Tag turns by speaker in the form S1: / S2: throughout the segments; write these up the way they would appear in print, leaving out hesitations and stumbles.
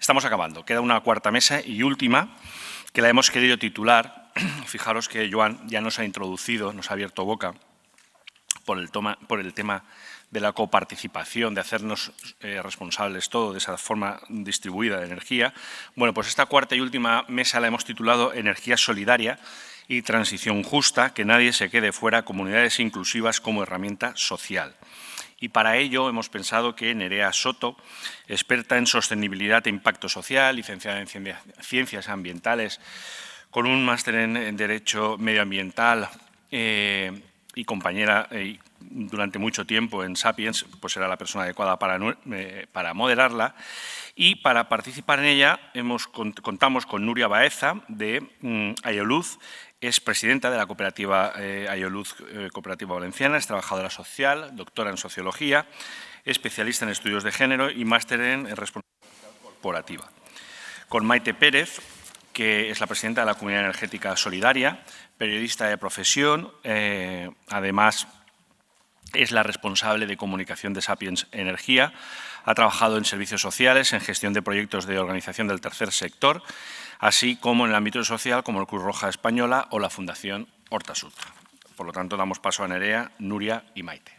S1: Estamos acabando. Queda una cuarta mesa y última, que la hemos querido titular. Fijaros que Joan ya nos ha introducido, nos ha abierto boca por el tema de la coparticipación, de hacernos responsables todo de esa forma distribuida de energía. Bueno, pues esta cuarta y última mesa la hemos titulado Energía solidaria y transición justa, que nadie se quede fuera, comunidades inclusivas como herramienta social. Y para ello hemos pensado que Nerea Soto, experta en sostenibilidad e impacto social, licenciada en ciencias ambientales, con un máster en Derecho Medioambiental y compañera durante mucho tiempo en Sapiens, pues era la persona adecuada para moderarla. Y para participar en ella contamos con Nuria Baeza, de Aioluz. Es presidenta de la cooperativa Aioluz Cooperativa Valenciana, es trabajadora social, doctora en Sociología, especialista en estudios de género y máster en responsabilidad corporativa. Con Maite Pérez, que es la presidenta de la Comunidad Energética Solidaria, periodista de profesión, además es la responsable de comunicación de Sapiens Energía, ha trabajado en servicios sociales, en gestión de proyectos de organización del tercer sector, así como en el ámbito social como el Cruz Roja Española o la Fundación Hortasud. Por lo tanto, damos paso a Nerea, Nuria y Maite.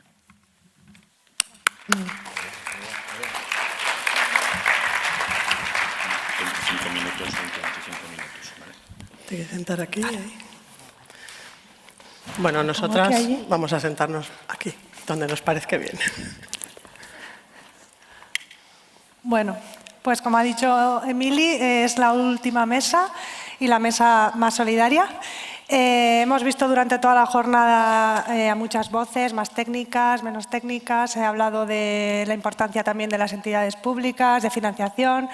S1: 25 minutos, 25 minutos. ¿Vale?
S2: Te voy a sentar aquí y ahí. Bueno, nosotras vamos a sentarnos aquí, donde nos parezca bien.
S3: Bueno, pues como ha dicho Emili, es la última mesa y la mesa más solidaria. Hemos visto durante toda la jornada a muchas voces, más técnicas, menos técnicas. He hablado de la importancia también de las entidades públicas, de financiación.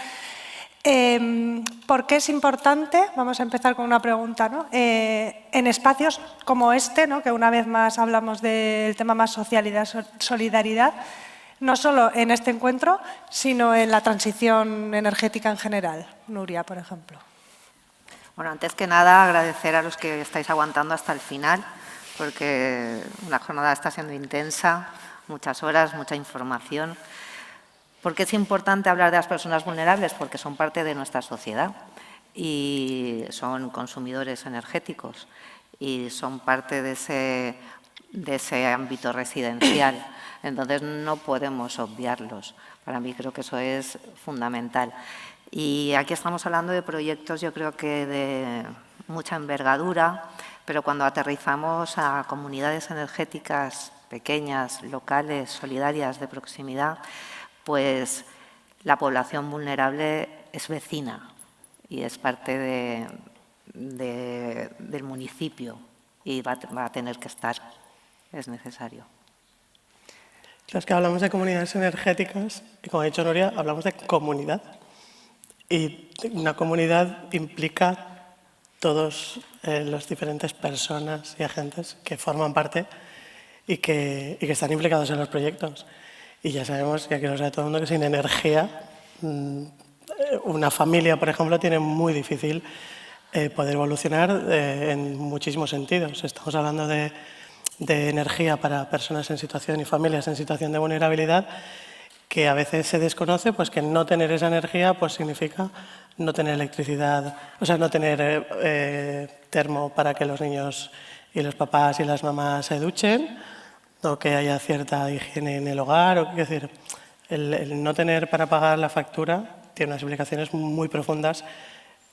S3: ¿Por qué es importante? Vamos a empezar con una pregunta, ¿no? En espacios como este, ¿no? Que una vez más hablamos del tema más social y de solidaridad, no solo en este encuentro, sino en la transición energética en general. Nuria, por ejemplo.
S4: Bueno, antes que nada, agradecer a los que estáis aguantando hasta el final, porque la jornada está siendo intensa, muchas horas, mucha información. ¿Por qué es importante hablar de las personas vulnerables? Porque son parte de nuestra sociedad y son consumidores energéticos y son parte de ese ámbito residencial. Entonces, no podemos obviarlos. Para mí creo que eso es fundamental. Y aquí estamos hablando de proyectos, yo creo que de mucha envergadura, pero cuando aterrizamos a comunidades energéticas pequeñas, locales, solidarias, de proximidad, pues la población vulnerable es vecina y es parte del municipio y va a tener que estar, es necesario.
S2: Los que hablamos de comunidades energéticas, y como ha dicho Nuria, hablamos de comunidad. Y una comunidad implica todos las diferentes personas y agentes que forman parte y que están implicados en los proyectos. Y ya sabemos, y aquí lo sabe todo el mundo, que sin energía, una familia, por ejemplo, tiene muy difícil poder evolucionar en muchísimos sentidos. Estamos hablando de energía para personas en situación y familias en situación de vulnerabilidad, que a veces se desconoce, pues que no tener esa energía pues significa no tener electricidad, o sea, no tener termo para que los niños y los papás y las mamás se duchen, o que haya cierta higiene en el hogar, o, es decir, el no tener para pagar la factura tiene unas implicaciones muy profundas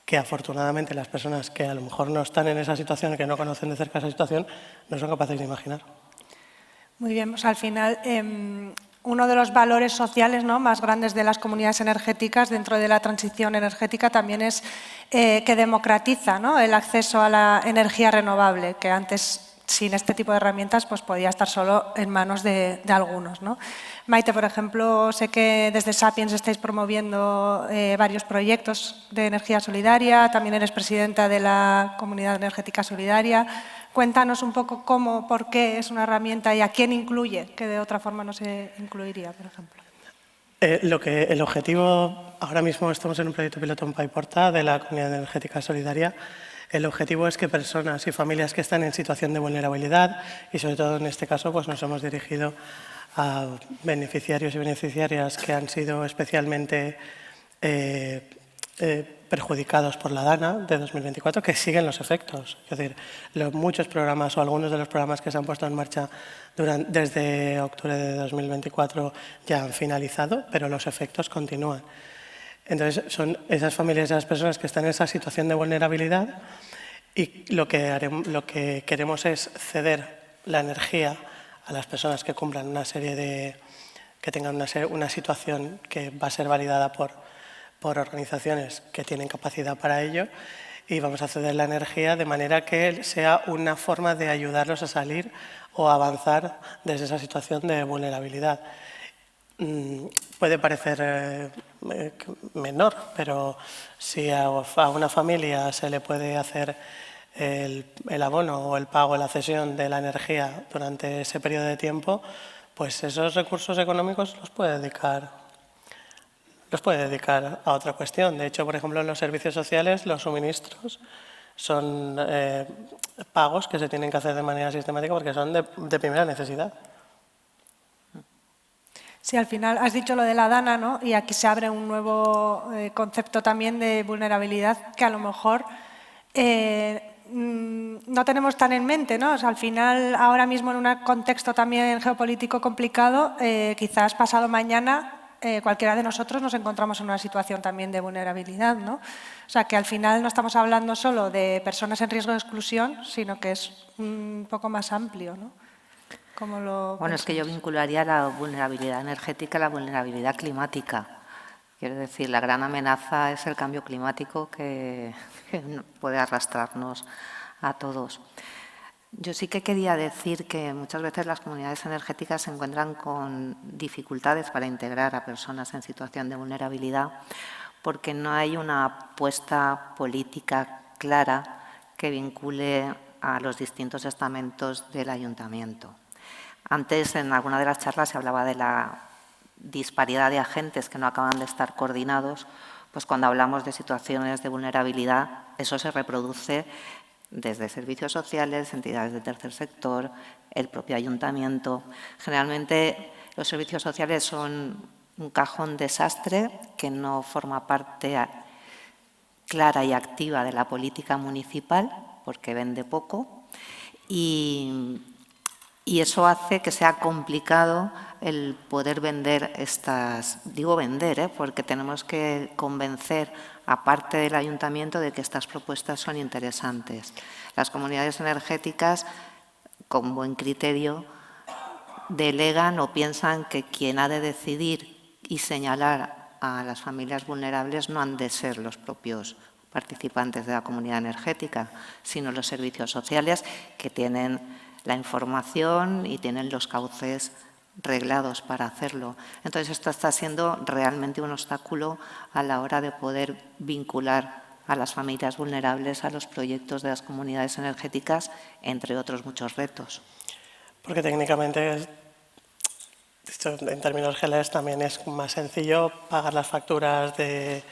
S2: que afortunadamente las personas que a lo mejor no están en esa situación, que no conocen de cerca esa situación, no son capaces de imaginar.
S3: Muy bien, pues al final uno de los valores sociales, ¿no?, más grandes de las comunidades energéticas dentro de la transición energética también es que democratiza, ¿no?, el acceso a la energía renovable, que antes sin este tipo de herramientas pues podía estar solo en manos de algunos, ¿no? Maite, por ejemplo, sé que desde Sapiens estáis promoviendo varios proyectos de energía solidaria, también eres presidenta de la Comunidad Energética Solidaria. Cuéntanos un poco cómo, por qué es una herramienta y a quién incluye, que de otra forma no se incluiría, por ejemplo.
S2: El objetivo, ahora mismo estamos en un proyecto piloto en Paiporta de la Comunidad Energética Solidaria. El objetivo es que personas y familias que están en situación de vulnerabilidad, y sobre todo en este caso pues nos hemos dirigido a beneficiarios y beneficiarias que han sido especialmente perjudicados por la DANA de 2024, que siguen los efectos. Es decir, muchos programas o algunos de los programas que se han puesto en marcha desde octubre de 2024 ya han finalizado, pero los efectos continúan. Entonces, son esas familias y esas personas que están en esa situación de vulnerabilidad y lo que queremos es ceder la energía a las personas que cumplan una serie de... que tengan una situación que va a ser validada por organizaciones que tienen capacidad para ello, y vamos a ceder la energía de manera que sea una forma de ayudarlos a salir o a avanzar desde esa situación de vulnerabilidad. Puede parecer menor, pero si a una familia se le puede hacer el abono o el pago, la cesión de la energía durante ese periodo de tiempo, pues esos recursos económicos los puede dedicar a otra cuestión. De hecho, por ejemplo, en los servicios sociales, los suministros son pagos que se tienen que hacer de manera sistemática porque son de primera necesidad.
S3: Sí, al final has dicho lo de la DANA, ¿no? Y aquí se abre un nuevo concepto también de vulnerabilidad que a lo mejor no tenemos tan en mente, ¿no? O sea, al final, ahora mismo en un contexto también geopolítico complicado, quizás pasado mañana cualquiera de nosotros nos encontramos en una situación también de vulnerabilidad, ¿no? O sea, que al final no estamos hablando solo de personas en riesgo de exclusión, sino que es un poco más amplio, ¿no?
S4: Bueno, es que yo vincularía la vulnerabilidad energética a la vulnerabilidad climática. Quiero decir, la gran amenaza es el cambio climático que puede arrastrarnos a todos. Yo sí que quería decir que muchas veces las comunidades energéticas se encuentran con dificultades para integrar a personas en situación de vulnerabilidad porque no hay una apuesta política clara que vincule a los distintos estamentos del ayuntamiento. Antes, en alguna de las charlas, se hablaba de la disparidad de agentes que no acaban de estar coordinados. Pues cuando hablamos de situaciones de vulnerabilidad, eso se reproduce desde servicios sociales, entidades de tercer sector, el propio ayuntamiento. Generalmente los servicios sociales son un cajón desastre que no forma parte clara y activa de la política municipal porque vende poco y eso hace que sea complicado el poder vender estas, digo vender, porque tenemos que convencer a parte del ayuntamiento de que estas propuestas son interesantes. Las comunidades energéticas, con buen criterio, delegan o piensan que quien ha de decidir y señalar a las familias vulnerables no han de ser los propios participantes de la comunidad energética, sino los servicios sociales que tienen la información y tienen los cauces reglados para hacerlo. Entonces, esto está siendo realmente un obstáculo a la hora de poder vincular a las familias vulnerables a los proyectos de las comunidades energéticas, entre otros muchos retos.
S2: Porque técnicamente, esto en términos generales, también es más sencillo pagar las facturas de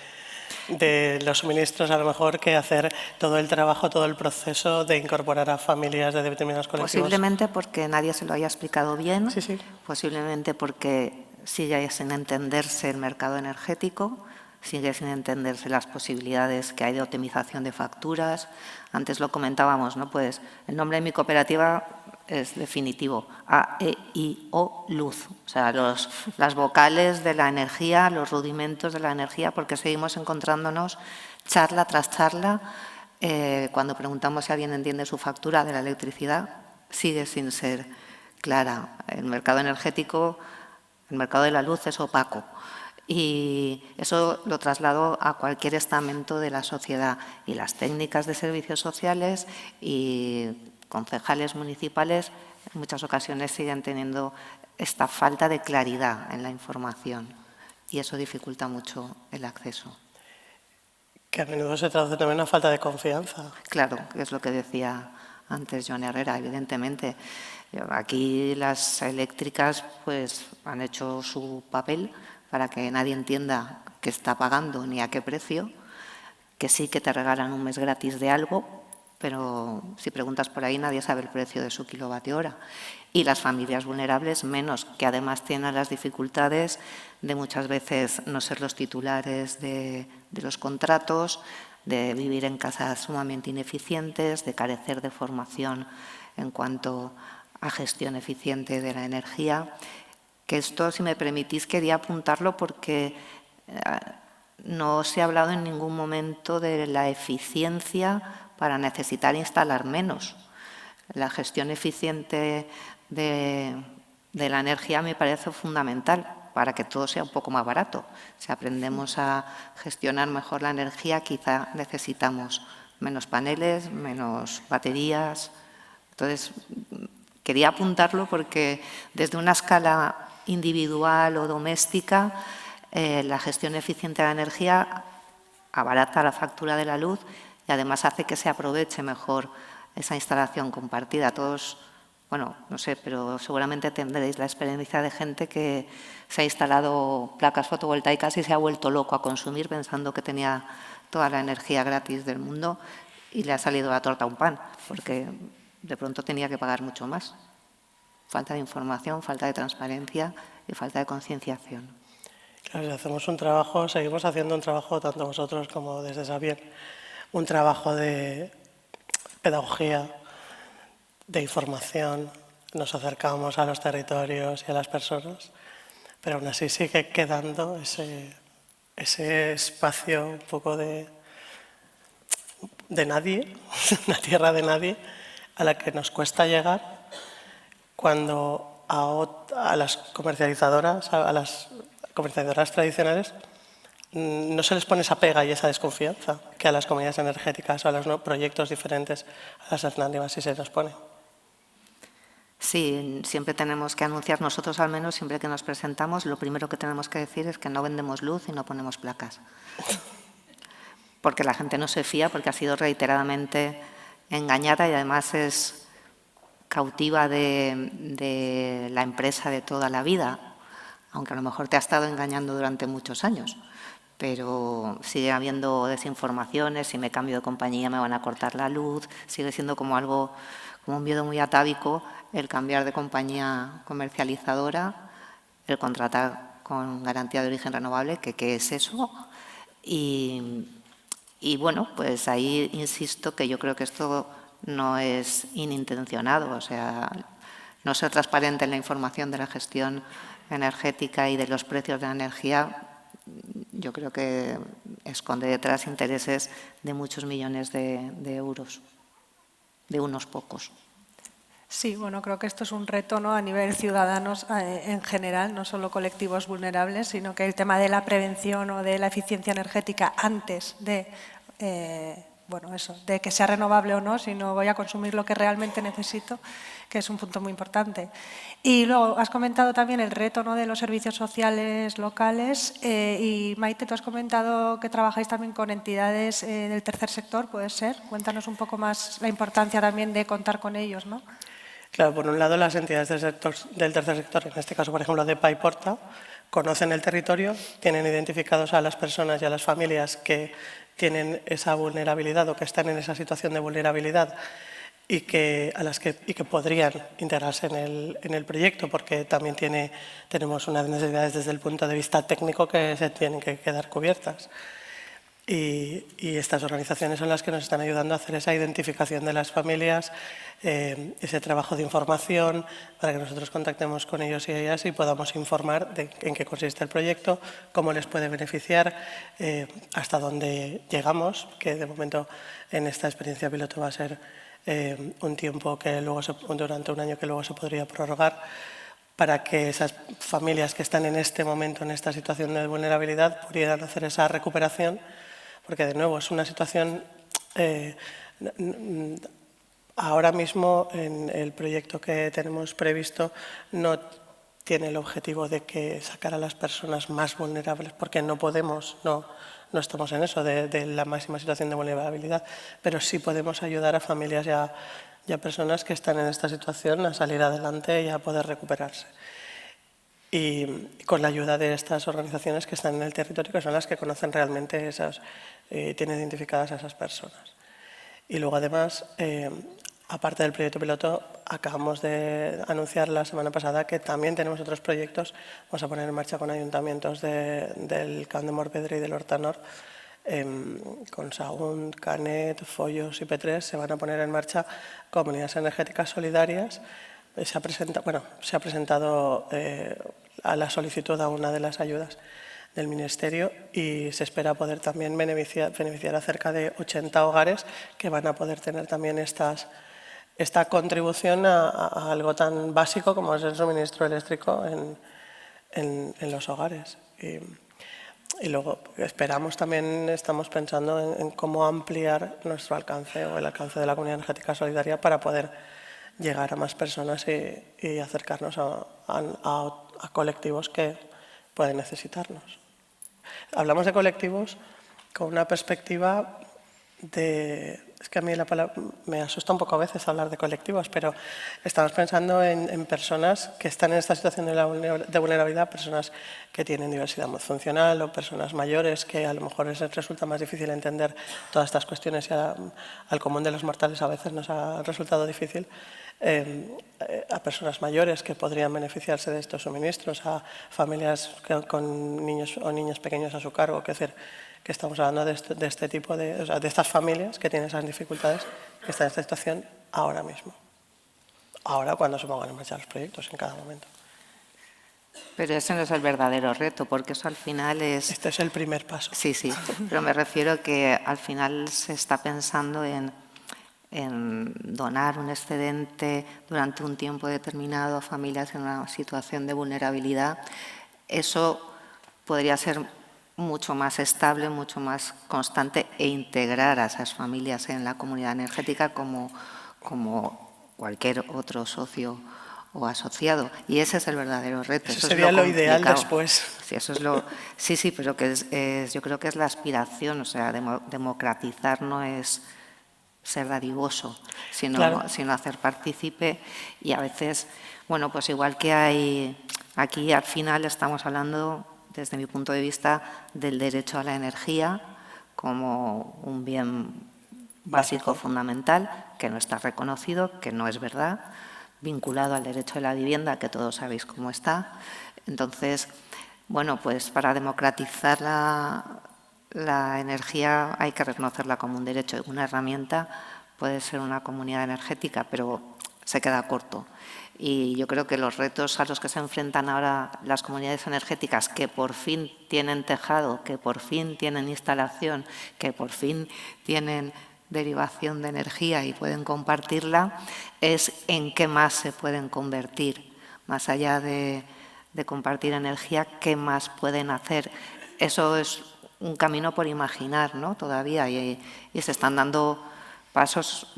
S2: los suministros, a lo mejor, que hacer todo el trabajo, todo el proceso de incorporar a familias de determinados colectivos.
S4: Posiblemente porque nadie se lo haya explicado bien,
S2: sí.
S4: Posiblemente porque sigue sin entenderse el mercado energético, sigue sin entenderse las posibilidades que hay de optimización de facturas. Antes lo comentábamos, ¿no? Pues el nombre de mi cooperativa es definitivo, A, E, I, O, luz. O sea, las vocales de la energía, los rudimentos de la energía, porque seguimos encontrándonos charla tras charla. Cuando preguntamos si alguien entiende su factura de la electricidad, sigue sin ser clara. El mercado energético, el mercado de la luz es opaco. Y eso lo traslado a cualquier estamento de la sociedad. Y las técnicas de servicios sociales y concejales municipales en muchas ocasiones siguen teniendo esta falta de claridad en la información y eso dificulta mucho el acceso.
S2: Que a menudo se traduce también en una falta de confianza.
S4: Claro, que es lo que decía antes Joan Herrera, evidentemente. Aquí las eléctricas pues, han hecho su papel para que nadie entienda qué está pagando ni a qué precio, que sí que te regalan un mes gratis de algo, pero si preguntas por ahí nadie sabe el precio de su kilovatio hora. Y las familias vulnerables menos, que además tienen las dificultades de muchas veces no ser los titulares de los contratos, de vivir en casas sumamente ineficientes, de carecer de formación en cuanto a gestión eficiente de la energía. Que esto, si me permitís, quería apuntarlo porque no se ha hablado en ningún momento de la eficiencia para necesitar instalar menos. La gestión eficiente de la energía me parece fundamental para que todo sea un poco más barato. Si aprendemos a gestionar mejor la energía, quizá necesitamos menos paneles, menos baterías. Entonces, quería apuntarlo porque desde una escala individual o doméstica, la gestión eficiente de la energía abarata la factura de la luz y además hace que se aproveche mejor esa instalación compartida. Todos, bueno, no sé, pero seguramente tendréis la experiencia de gente que se ha instalado placas fotovoltaicas y se ha vuelto loco a consumir pensando que tenía toda la energía gratis del mundo y le ha salido la torta a un pan, porque de pronto tenía que pagar mucho más. Falta de información, falta de transparencia y falta de concienciación.
S2: Claro, hacemos un trabajo, seguimos haciendo un trabajo, tanto vosotros como desde Xavier, un trabajo de pedagogía, de información, nos acercamos a los territorios y a las personas, pero aún así sigue quedando ese espacio un poco de nadie, una tierra de nadie, a la que nos cuesta llegar cuando a las comercializadoras, tradicionales, no se les pone esa pega y esa desconfianza que a las comunidades energéticas o a los proyectos diferentes, a las alternativas sí se nos pone.
S4: Sí, siempre tenemos que anunciar, nosotros al menos, siempre que nos presentamos, lo primero que tenemos que decir es que no vendemos luz y no ponemos placas. Porque la gente no se fía, porque ha sido reiteradamente engañada y además es cautiva de la empresa de toda la vida, aunque a lo mejor te ha estado engañando durante muchos años. Pero sigue habiendo desinformaciones, si me cambio de compañía me van a cortar la luz, sigue siendo como un miedo muy atávico el cambiar de compañía comercializadora, el contratar con garantía de origen renovable, que qué es eso. Y bueno, pues ahí insisto que yo creo que esto no es inintencionado, o sea, no ser transparente en la información de la gestión energética y de los precios de la energía, yo creo que esconde detrás intereses de muchos millones de euros, de unos pocos.
S3: Sí, bueno, creo que esto es un reto, ¿no?, a nivel ciudadanos en general, no solo colectivos vulnerables, sino que el tema de la prevención o de la eficiencia energética antes de, bueno, eso, de que sea renovable o no, si no voy a consumir lo que realmente necesito, que es un punto muy importante. Y luego has comentado también el reto, ¿no?, de los servicios sociales locales y Maite, tú has comentado que trabajáis también con entidades del tercer sector, ¿puede ser? Cuéntanos un poco más la importancia también de contar con ellos, ¿no?
S2: Claro, por un lado las entidades del tercer sector, en este caso por ejemplo de Paiporta, conocen el territorio, tienen identificados a las personas y a las familias que tienen esa vulnerabilidad o que están en esa situación de vulnerabilidad y que podrían integrarse en el proyecto, porque también tenemos unas necesidades desde el punto de vista técnico que se tienen que quedar cubiertas. Y estas organizaciones son las que nos están ayudando a hacer esa identificación de las familias, ese trabajo de información, para que nosotros contactemos con ellos y ellas y podamos informar de en qué consiste el proyecto, cómo les puede beneficiar, hasta dónde llegamos, que de momento en esta experiencia piloto va a ser un tiempo que luego durante un año que luego se podría prorrogar, para que esas familias que están en este momento, en esta situación de vulnerabilidad, pudieran hacer esa recuperación, porque de nuevo es una situación, ahora mismo en el proyecto que tenemos previsto no tiene el objetivo de que sacar a las personas más vulnerables, porque no podemos, no estamos en eso de la máxima situación de vulnerabilidad, pero sí podemos ayudar a familias y a personas que están en esta situación a salir adelante y a poder recuperarse. Y con la ayuda de estas organizaciones que están en el territorio, que son las que conocen realmente tienen identificadas a esas personas. Y luego, además, aparte del proyecto piloto, acabamos de anunciar la semana pasada que también tenemos otros proyectos. Vamos a poner en marcha con ayuntamientos del Camp de Morvedre y del Hortanor. Con Sagunt, Canet, Follos y P3 se van a poner en marcha comunidades energéticas solidarias. Se ha presentado a la solicitud a una de las ayudas del Ministerio y se espera poder también beneficiar a cerca de 80 hogares que van a poder tener también esta contribución a algo tan básico como es el suministro eléctrico en los hogares. Y luego esperamos también, estamos pensando en cómo ampliar nuestro alcance o el alcance de la Comunidad Energética Solidaria para poder llegar a más personas y acercarnos a colectivos que pueden necesitarnos. Hablamos de colectivos con una perspectiva de... Es que a mí la palabra me asusta un poco a veces hablar de colectivos, pero estamos pensando en personas que están en esta situación de vulnerabilidad, personas que tienen diversidad funcional o personas mayores que a lo mejor les resulta más difícil entender todas estas cuestiones y al común de los mortales a veces nos ha resultado difícil. A personas mayores que podrían beneficiarse de estos suministros, a familias con niños o niñas pequeños a su cargo, que estamos hablando de este tipo de estas familias que tienen esas dificultades, que están en esta situación ahora mismo. Ahora cuando se pongan en marcha los proyectos, en cada momento.
S4: Pero ese no es el verdadero reto, porque eso al final es...
S2: Este es el primer paso.
S4: Sí, sí, pero me refiero que al final se está pensando en donar un excedente durante un tiempo determinado a familias en una situación de vulnerabilidad. Eso podría ser mucho más estable, mucho más constante e integrar a esas familias en la comunidad energética como cualquier otro socio o asociado. Y ese es el verdadero reto.
S2: Eso sería lo ideal después.
S4: Sí, eso es sí, pero que yo creo que es la aspiración, o sea, democratizar no es ser dadivoso, sino hacer partícipe. Y a veces, bueno, pues igual que aquí al final estamos hablando, desde mi punto de vista, del derecho a la energía como un bien básico fundamental, que no está reconocido, que no es verdad, vinculado al derecho a la vivienda, que todos sabéis cómo está. Entonces, bueno, pues para democratizar la energía hay que reconocerla como un derecho. Una herramienta puede ser una comunidad energética, pero se queda corto. Y yo creo que los retos a los que se enfrentan ahora las comunidades energéticas, que por fin tienen tejado, que por fin tienen instalación, que por fin tienen derivación de energía y pueden compartirla, es en qué más se pueden convertir. Más allá de compartir energía, ¿qué más pueden hacer? Eso es un camino por imaginar, ¿no? Todavía, y se están dando pasos.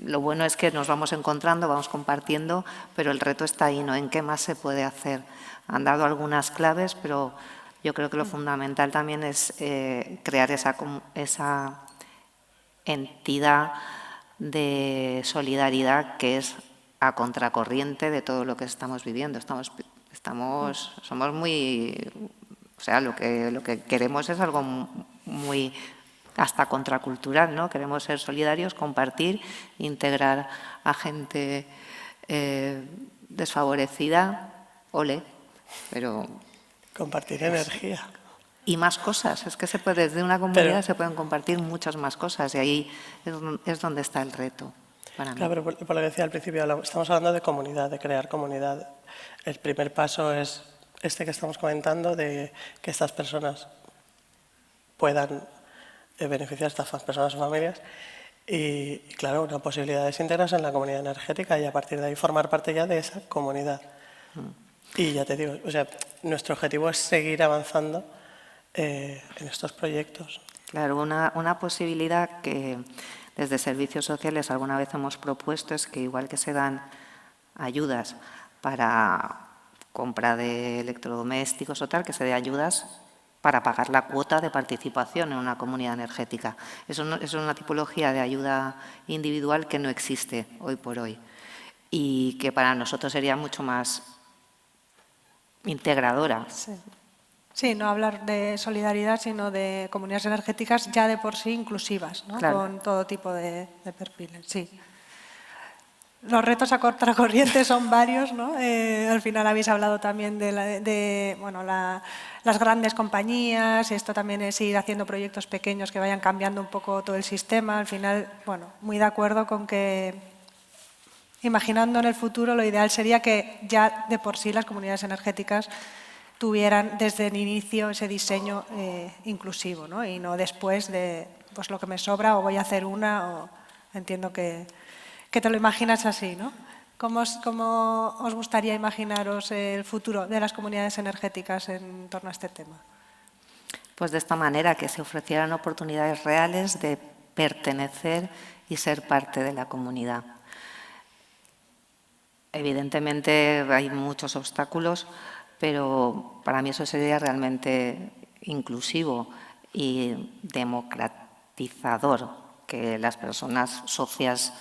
S4: Lo bueno es que nos vamos encontrando, vamos compartiendo, pero el reto está ahí, ¿no? En qué más se puede hacer. Han dado algunas claves, pero yo creo que lo fundamental también es crear esa entidad de solidaridad que es a contracorriente de todo lo que estamos viviendo. Somos muy... O sea, lo que queremos es algo muy hasta contracultural, ¿no? Queremos ser solidarios, compartir, integrar a gente desfavorecida, ole, pero...
S2: Compartir energía.
S4: Y más cosas, es que desde una comunidad se pueden compartir muchas más cosas y ahí es donde está el reto para mí.
S2: Claro, pero por lo que decía al principio, estamos hablando de comunidad, de crear comunidad. El primer paso es este que estamos comentando, de que estas personas puedan beneficiar a estas personas o familias y, claro, una posibilidad es integrarse en la comunidad energética y a partir de ahí formar parte ya de esa comunidad. Y ya te digo, o sea, nuestro objetivo es seguir avanzando en estos proyectos.
S4: Claro, una posibilidad que desde servicios sociales alguna vez hemos propuesto es que igual que se dan ayudas para compra de electrodomésticos o tal, que se dé ayudas para pagar la cuota de participación en una comunidad energética. Eso es una tipología de ayuda individual que no existe hoy por hoy y que para nosotros sería mucho más integradora.
S3: Sí. Sí, no hablar de solidaridad, sino de comunidades energéticas ya de por sí inclusivas, ¿no?
S4: Claro.
S3: Con todo tipo de perfiles, sí. Los retos a contracorriente son varios, ¿no? Al final habéis hablado también de las grandes compañías, esto también es ir haciendo proyectos pequeños que vayan cambiando un poco todo el sistema. Al final, bueno, muy de acuerdo con que, imaginando en el futuro, lo ideal sería que ya de por sí las comunidades energéticas tuvieran desde el inicio ese diseño inclusivo, ¿no? Y no después de pues lo que me sobra o voy a hacer una, o entiendo que te lo imaginas así, ¿no? ¿Cómo os gustaría imaginaros el futuro de las comunidades energéticas en torno a este tema?
S4: Pues de esta manera, que se ofrecieran oportunidades reales de pertenecer y ser parte de la comunidad. Evidentemente hay muchos obstáculos, pero para mí eso sería realmente inclusivo y democratizador, que las personas socias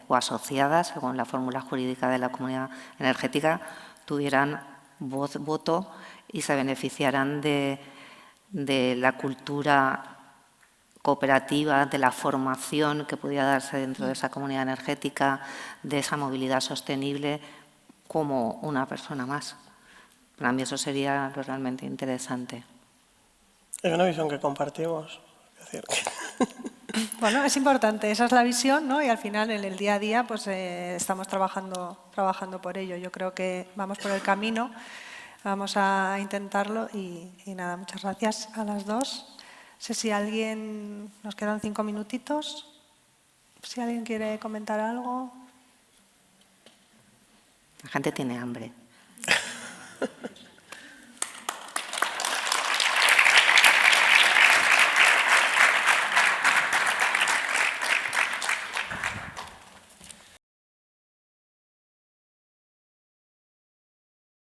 S4: o asociadas, según la fórmula jurídica de la comunidad energética, tuvieran voz, voto y se beneficiaran de la cultura cooperativa, de la formación que pudiera darse dentro de esa comunidad energética, de esa movilidad sostenible como una persona más. Para mí eso sería lo realmente interesante.
S2: Es una visión que compartimos. Es decir,
S3: Bueno, es importante, esa es la visión, ¿no? Y al final en el día a día pues estamos trabajando por ello. Yo creo que vamos por el camino, vamos a intentarlo y nada, muchas gracias a las dos. No sé si alguien, nos quedan 5 minutitos, si alguien quiere comentar algo.
S4: La gente tiene hambre.